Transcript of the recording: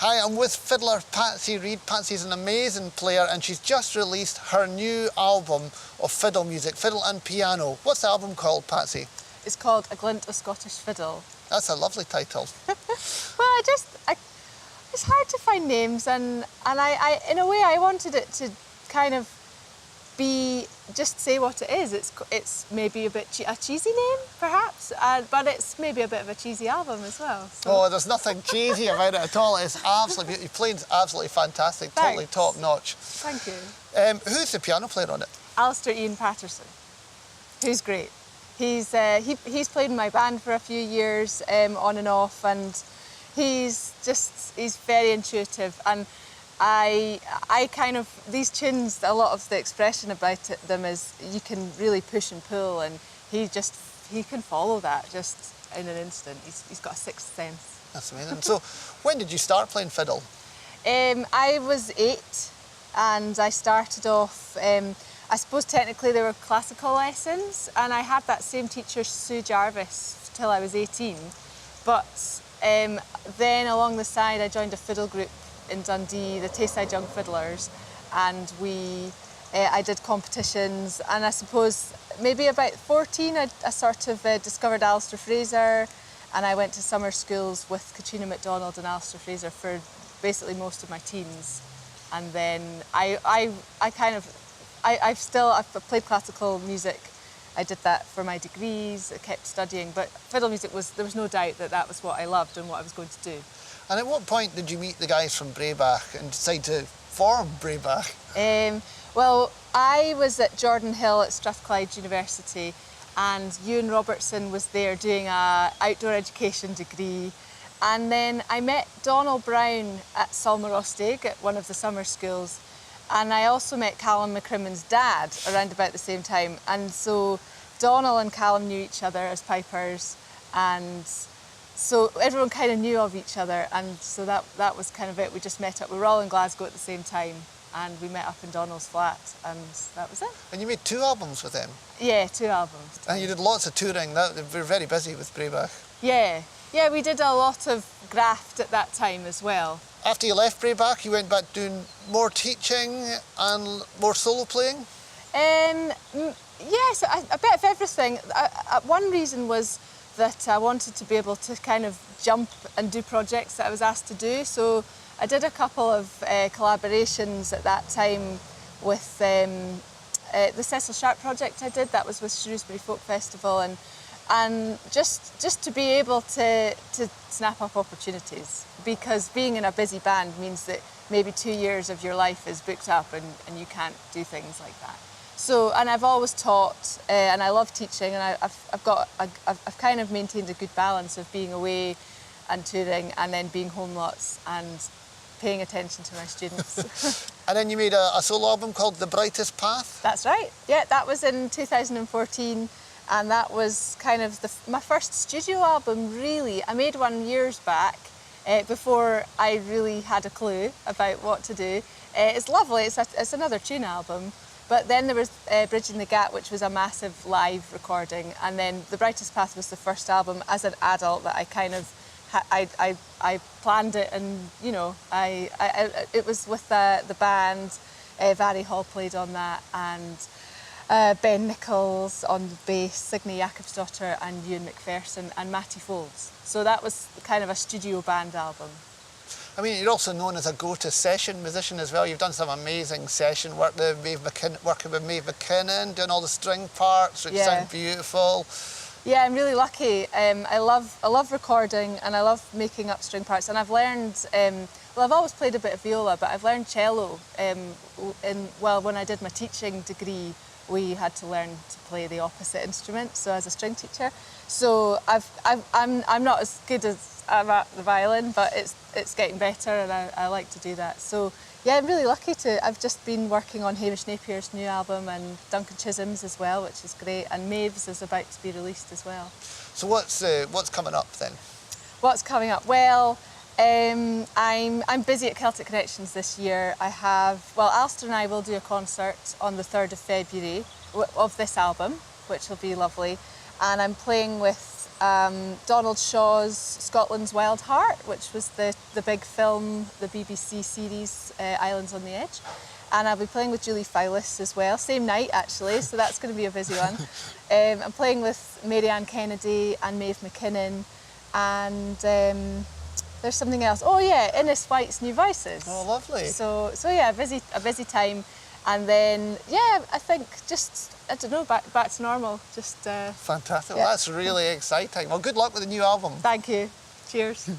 Hi, I'm with Fiddler Patsy Reid. Patsy's an amazing player and she's just released her new album of fiddle music, fiddle and piano. What's the album called, Patsy? It's called A Glint, a Scottish Fiddle. That's a lovely title. Well, it's hard to find names and I in a way I wanted it to kind of be, just say what it is. It's maybe a bit a cheesy name, perhaps, but it's maybe a bit of a cheesy album as well. So. Oh, there's nothing cheesy about it at all. It's absolutely beautiful. Your playing's absolutely fantastic, Thanks. totally top notch. Thank you. Who's the piano player on it? Alistair Ian Patterson, who's great. He's played in my band for a few years, on and off, and he's very intuitive. And I kind of, these tunes, a lot of the expression about them is you can really push and pull, and he can follow that just in an instant. He's got a sixth sense. That's amazing. So, when did you start playing fiddle? I was 8, and I started off, I suppose technically they were classical lessons, and I had that same teacher, Sue Jarvis, till I was 18. But then along the side I joined a fiddle group in Dundee, the Tayside Young Fiddlers, and I did competitions, and I suppose maybe about 14 I sort of discovered Alistair Fraser, and I went to summer schools with Katrina MacDonald and Alistair Fraser for basically most of my teens. And then I've played classical music. I did that for my degrees, I kept studying, but fiddle music there was no doubt that was what I loved and what I was going to do. And at what point did you meet the guys from Braybach and decide to form Braybach? Well, I was at Jordan Hill at Strathclyde University, and Ewan Robertson was there doing an outdoor education degree. And then I met Donald Brown at Salmarostig at one of the summer schools. And I also met Callum McCrimmon's dad around about the same time. And so Donald and Callum knew each other as pipers, and so everyone kind of knew of each other, and so that was kind of it. We just met up. We were all in Glasgow at the same time, and we met up in Donald's flat, and that was it. And you made 2 albums with them? Yeah, 2 albums. And you did lots of touring. They were very busy with Braybach. Yeah, we did a lot of graft at that time as well. After you left Braybach, you went back doing more teaching and more solo playing? Yes, a bit of everything. One reason was that I wanted to be able to kind of jump and do projects that I was asked to do. So I did a couple of collaborations at that time with the Cecil Sharp project I did. That was with Shrewsbury Folk Festival, and just to be able to snap up opportunities, because being in a busy band means that maybe 2 years of your life is booked up and you can't do things like that. So, and I've always taught, and I love teaching, and I've kind of maintained a good balance of being away and touring, and then being home lots and paying attention to my students. And then you made a solo album called The Brightest Path? That's right. Yeah, that was in 2014, and that was kind of my first studio album, really. I made one years back, before I really had a clue about what to do. It's lovely. It's another tune album. But then there was Bridging the Gap, which was a massive live recording, and then The Brightest Path was the first album as an adult that I kind of I planned it, and you know it was with the band. Vary Hall played on that, and Ben Nichols on the bass, Signe Jakobsdottir and Ewan McPherson and Matty Folds. So that was kind of a studio band album. I mean, you're also known as a go-to session musician as well. You've done some amazing session work there, working with Maeve McKinnon, doing all the string parts, which sound beautiful. Yeah, I'm really lucky. I love recording, and I love making up string parts. And I've learned, well, I've always played a bit of viola, but I've learned cello. When I did my teaching degree, we had to learn to play the opposite instrument, so as a string teacher. So I'm not as good as I'm at the violin, but it's getting better, and I like to do that. So yeah, I'm really lucky I've just been working on Hamish Napier's new album and Duncan Chisholm's as well, which is great, and Maeve's is about to be released as well. So what's coming up then? What's coming up? Well, I'm busy at Celtic Connections this year. Alistair and I will do a concert on the 3rd of February of this album, which will be lovely. And I'm playing with Donald Shaw's Scotland's Wild Heart, which was the big film, the BBC series, Islands on the Edge. And I'll be playing with Julie Fowlis as well, same night actually, so that's going to be a busy one. I'm playing with Mary-Ann Kennedy and Maeve McKinnon, and there's something else. Oh yeah, Innes White's New Voices. Oh, lovely. So yeah, a busy time. And then, yeah, I think just, I don't know, back to normal. Just Fantastic. Yeah. Well, that's really exciting. Well, good luck with the new album. Thank you. Cheers.